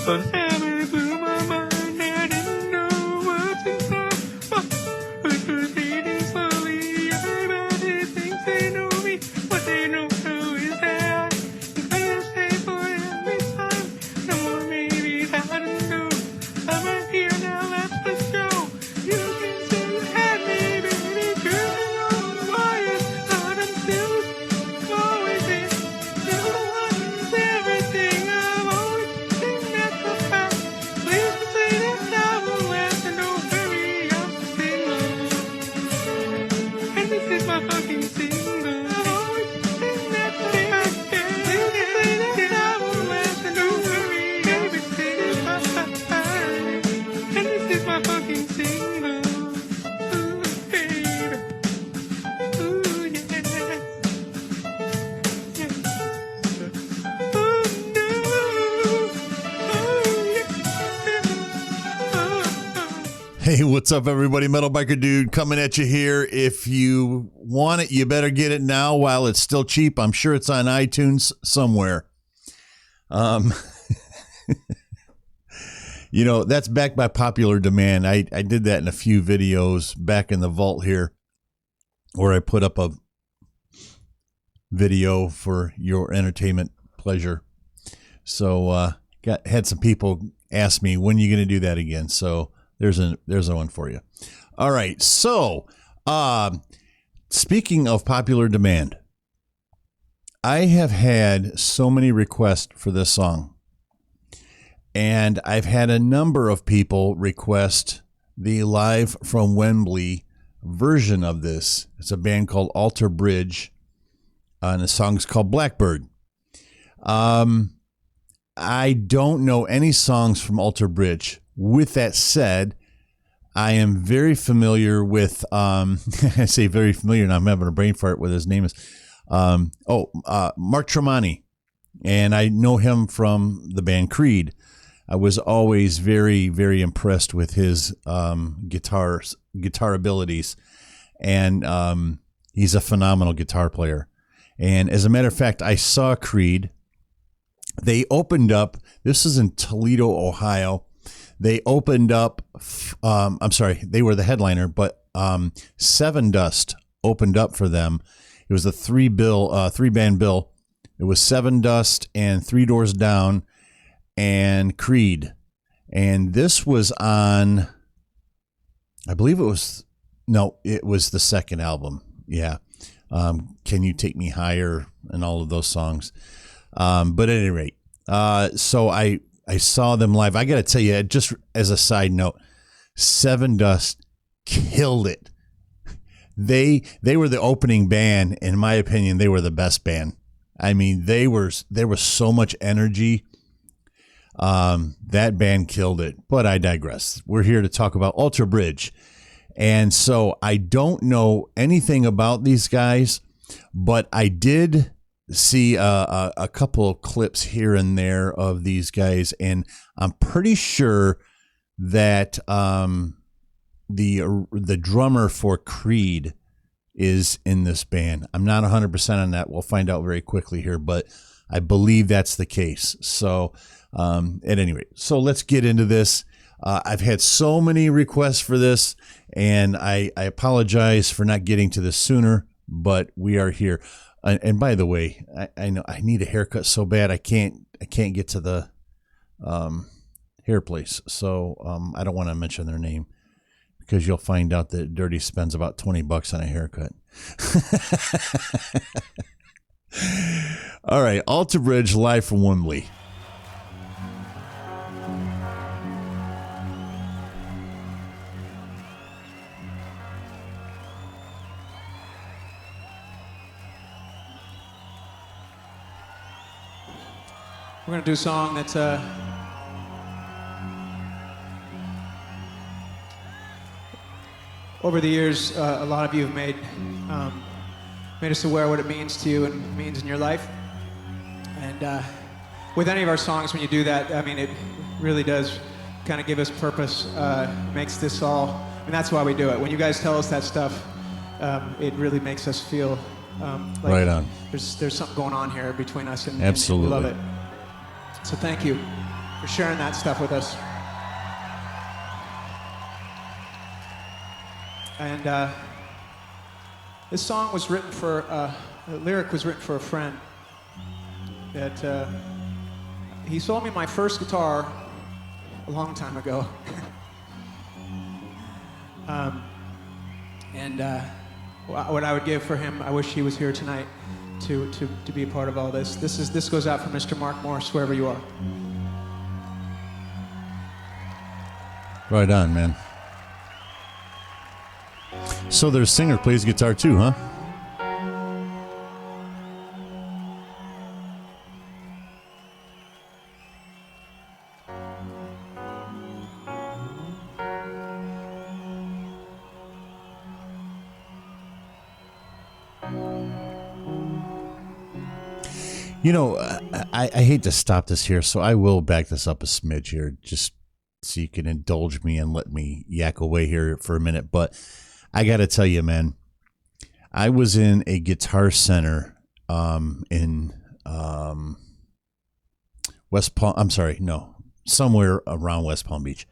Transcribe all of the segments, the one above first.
But it blew my mind, I didn't know what's inside. But was eating slowly, everybody thinks they know me. What they don't know is that I'm gonna stay for every time. No more maybe, I don't know. I'm right here now, that's the show. You can say you had me, baby, girl, you know why it's not. I'm still always been. Still the one who's everything. I've always been, that's a fact. Please don't say that I won't last, and don't hurry, I'm single. And this is my fucking single. I've always been, that's a fact. Please don't say that I won't last, and don't hurry, everything. And this is my fucking single. Ooh, baby. Ooh, yeah. Yeah. Oh, no. Oh, yeah. Hey, what's up, everybody? Metal Biker Dude coming at you here. If you want it, you better get it now while it's still cheap. I'm sure it's on iTunes somewhere. You know, that's backed by popular demand. I did that in a few videos back in the vault here, where I put up a video for your entertainment pleasure. So had some people ask me, when are you going to do that again? So there's a one for you. All right. So speaking of popular demand, I have had so many requests for this song. And I've had a number of people request the Live from Wembley version of this. It's a band called Alter Bridge, and the song's called Blackbird. I don't know any songs from Alter Bridge. With that said, I am very familiar with, I say very familiar, and I'm having a brain fart with his name is, Mark Tremonti. And I know him from the band Creed. I was always very, very impressed with his guitar abilities, and he's a phenomenal guitar player. And as a matter of fact, I saw Creed. They opened up. This is in Toledo, Ohio. They opened up. I'm sorry, they were the headliner, but Seven Dust opened up for them. It was a three band bill. It was Seven Dust and Three Doors Down and Creed. And this was on, I believe it was the second album. Yeah. Can You Take Me Higher and all of those songs. But at any rate, so I saw them live. I got to tell you, just as a side note, Seven Dust killed it. They were the opening band. In my opinion, they were the best band. I mean, there was so much energy. That band killed it, but I digress. We're here to talk about Alter Bridge. And so I don't know anything about these guys, but I did see a couple of clips here and there of these guys. And I'm pretty sure that, the drummer for Creed is in this band. I'm not 100% on that. We'll find out very quickly here, but I believe that's the case. So, at any rate, so let's get into this. I've had so many requests for this, and I apologize for not getting to this sooner, but we are here. And by the way, I know I need a haircut so bad I can't get to the hair place. So I don't want to mention their name, because you'll find out that Dirty spends about $20 on a haircut. All right, Alter Bridge live from Wembley. We're going to do a song that's over the years, a lot of you have made us aware of what it means to you and means in your life. And with any of our songs, when you do that, I mean, it really does kind of give us purpose, makes this all, and that's why we do it. When you guys tell us that stuff, it really makes us feel like right on. There's something going on here between us, and absolutely we love it. So thank you. for sharing that stuff with us. And this song was written for, the lyric was written for a friend that he sold me my first guitar a long time ago. What I would give for him, I wish he was here tonight to be a part of all this. This goes out for Mr. Mark Morris, wherever you are. Right on, man. So their singer plays guitar too, huh? You know, I hate to stop this here, so I will back this up a smidge here, just so you can indulge me and let me yak away here for a minute. But I got to tell you, man, I was in a Guitar Center in West Palm. I'm sorry, no, somewhere around West Palm Beach,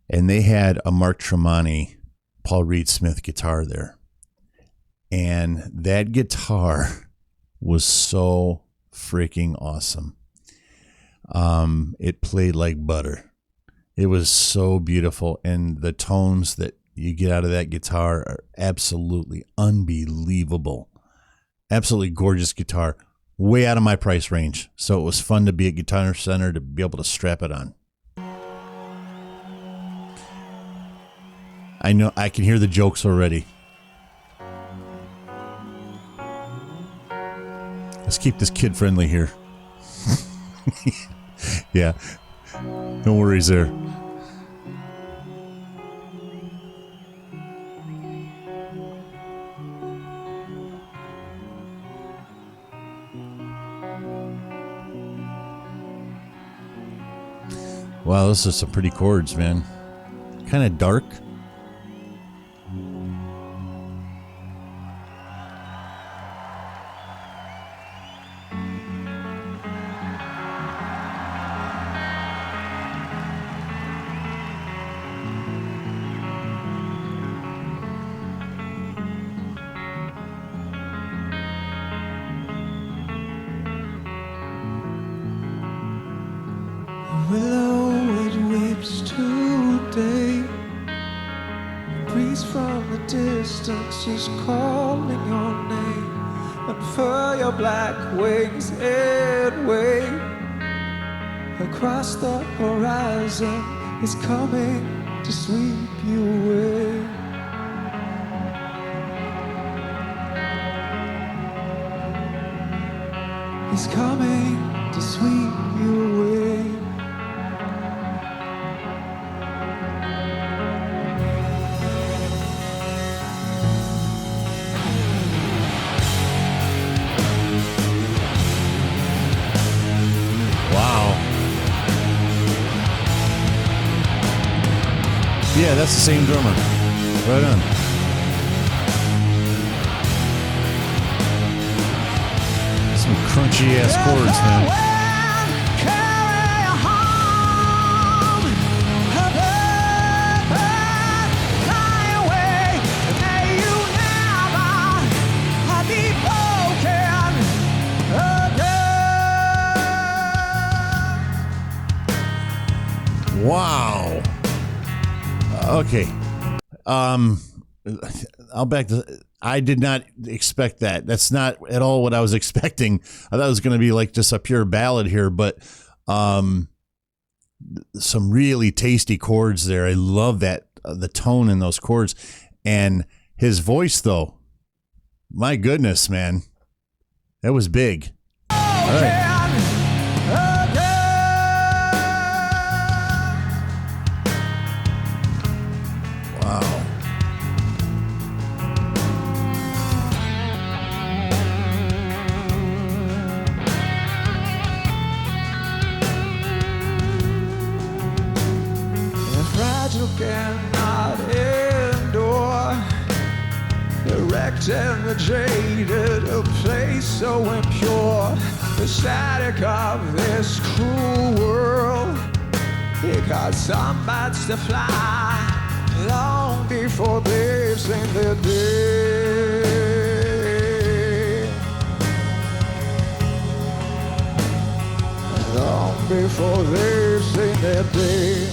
and they had a Mark Tremonti, Paul Reed Smith guitar there, and that guitar was so freaking awesome. It played like butter. It was so beautiful, and the tones that you get out of that guitar are absolutely unbelievable. Absolutely gorgeous guitar. Way out of my price range. So it was fun to be at Guitar Center to be able to strap it on. I know I can hear the jokes already. Let's keep this kid friendly here. Yeah. No worries there. Wow, those are some pretty chords, man. Kind of dark. Willow, it weeps today. Breeze from the distance is calling your name. Unfurl your black wings and wave. Across the horizon is coming to sweep you away. He's coming to sweep you away. Yeah, that's the same drummer. Right on. Some crunchy ass chords, man. Wow. Okay. I'll back to. I did not expect that. That's not at all what I was expecting. I thought it was going to be like just a pure ballad here, but some really tasty chords there. I love that the tone in those chords, and his voice though. My goodness, man, that was big. All right. Cannot endure the wrecked and the jaded, a place so impure. the static of this cruel world. He got some birds to fly long before they've seen their day. Long before they've seen their day.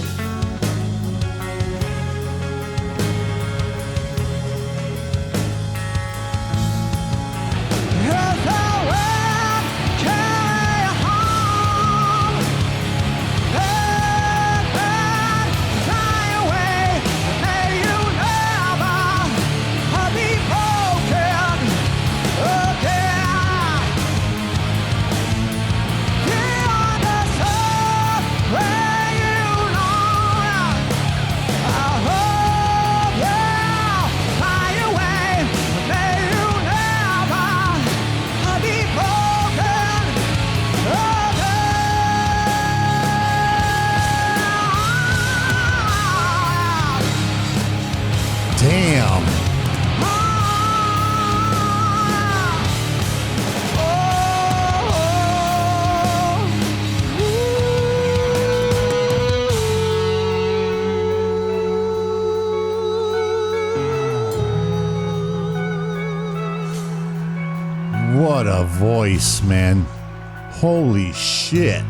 Damn. What a voice, man. Holy shit.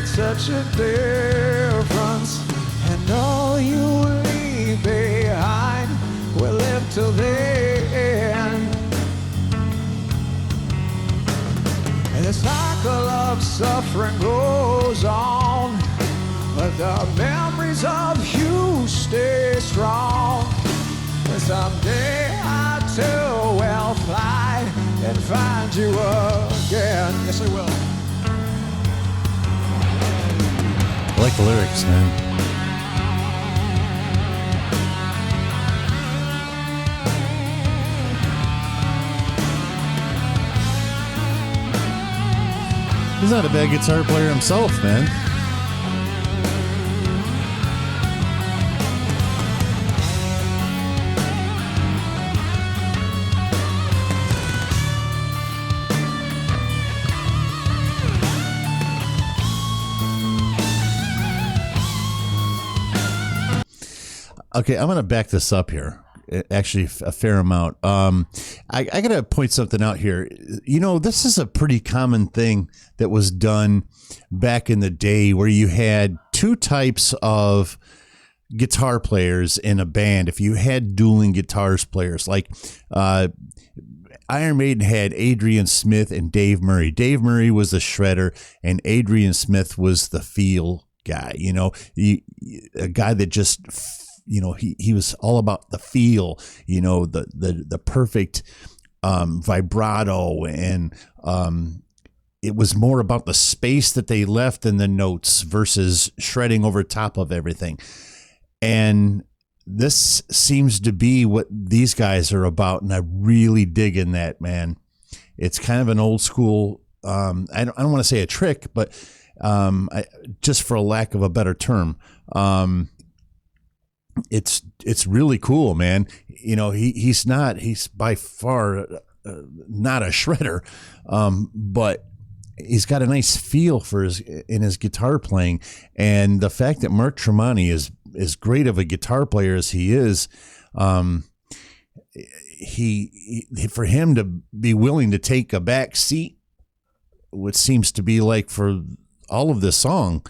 Such a difference, and all you leave behind will live till the end. And the cycle of suffering goes on, but the memories of you stay strong. And someday I too will fly and find you again. Yes, I will. I like the lyrics, man. He's not a bad guitar player himself, man. Okay, I'm going to back this up here. Actually, a fair amount. I got to point something out here. You know, this is a pretty common thing that was done back in the day where you had two types of guitar players in a band. If you had dueling guitars players, like Iron Maiden had Adrian Smith and Dave Murray. Dave Murray was the shredder, and Adrian Smith was the feel guy. You know, a guy that just... You know, he was all about the feel, you know, the perfect vibrato, and it was more about the space that they left in the notes versus shredding over top of everything. And this seems to be what these guys are about, and I really dig in that, man. It's kind of an old school, I don't want to say a trick, but just for a lack of a better term, it's really cool, man. You know, he's by far not a shredder, but he's got a nice feel for his guitar playing, and the fact that Mark Tremonti is as great of a guitar player as he is, he for him to be willing to take a back seat, what seems to be like for all of this song,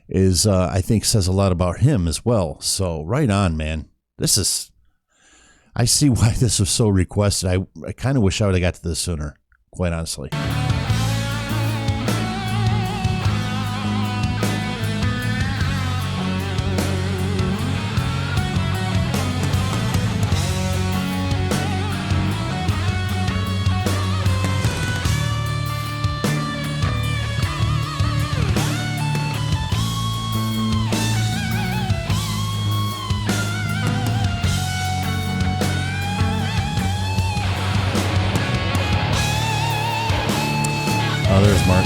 is I think says a lot about him as well. So right on, man. I see why this was so requested. I kind of wish I would have got to this sooner, quite honestly. Oh, there's Mark.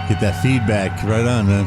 Get that feedback right on, man.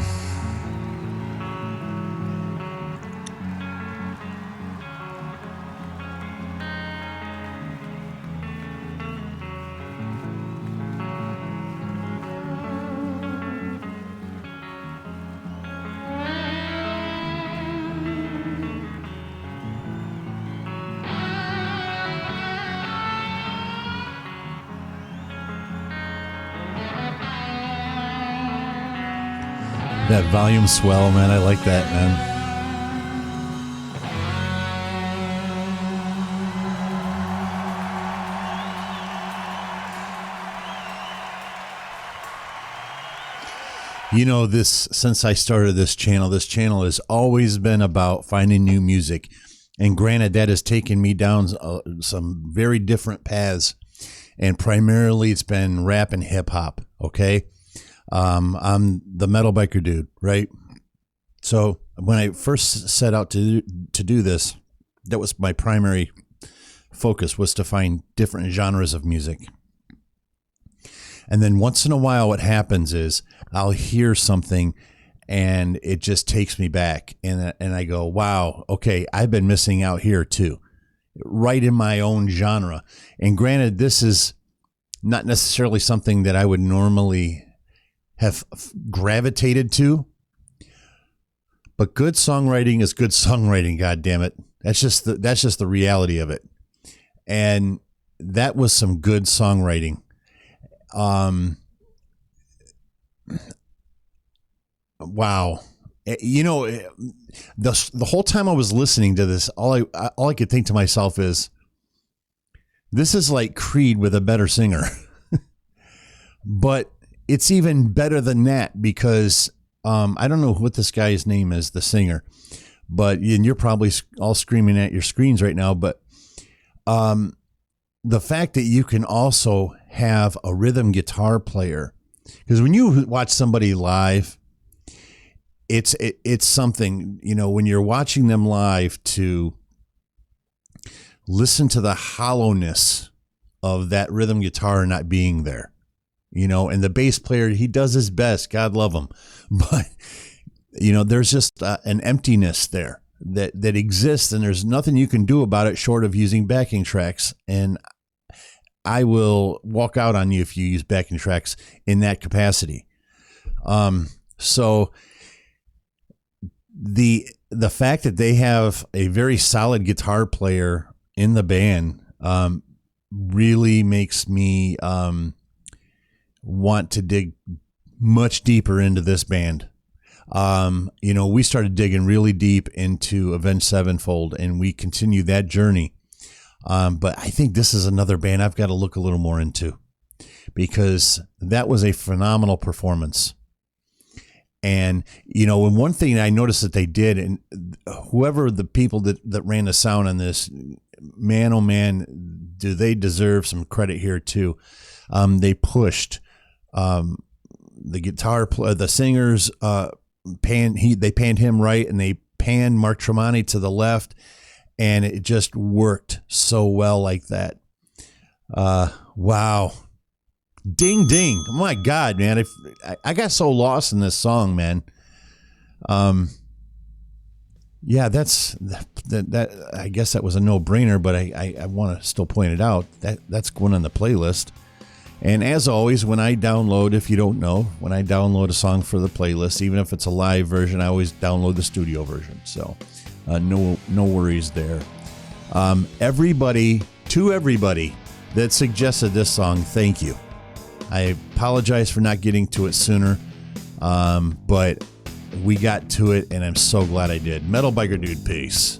That volume swell, man. I like that, man. You know, since I started this channel has always been about finding new music. And granted, that has taken me down some very different paths. And primarily it's been rap and hip hop, okay? I'm the metal biker dude, right? So when I first set out to do this, that was my primary focus, was to find different genres of music. And then once in a while, what happens is I'll hear something and it just takes me back. And I go, wow, okay, I've been missing out here too, right in my own genre. And granted, this is not necessarily something that I would normally have gravitated to, but good songwriting is good songwriting. God damn it. That's just the reality of it. And that was some good songwriting. Wow. You know, the whole time I was listening to this, all I could think to myself is, this is like Creed with a better singer. But it's even better than that, because I don't know what this guy's name is, the singer, but and you're probably all screaming at your screens right now. But the fact that you can also have a rhythm guitar player, because when you watch somebody live, it's something, you know, when you're watching them live, to listen to the hollowness of that rhythm guitar not being there. You know, and the bass player, he does his best. God love him. But, you know, there's just an emptiness there that exists, and there's nothing you can do about it short of using backing tracks. And I will walk out on you if you use backing tracks in that capacity. So the fact that they have a very solid guitar player in the band really makes me want to dig much deeper into this band. You know, we started digging really deep into Avenged Sevenfold, and we continue that journey. But I think this is another band I've got to look a little more into, because that was a phenomenal performance. And, and one thing I noticed that they did, and whoever the people that ran the sound on this, man, oh man, do they deserve some credit here too. They pushed the the singers, they panned him right, and they panned Mark Tremonti to the left, and it just worked so well like that. Wow. Ding, ding. Oh my God, man. I got so lost in this song, man. Yeah, that I guess that was a no-brainer, but I want to still point it out. That's going on the playlist. And as always, when I download, if you don't know, when I download a song for the playlist, even if it's a live version, I always download the studio version. So no worries there. Everybody that suggested this song, thank you. I apologize for not getting to it sooner, but we got to it, and I'm so glad I did. Metal Biker Dude, peace.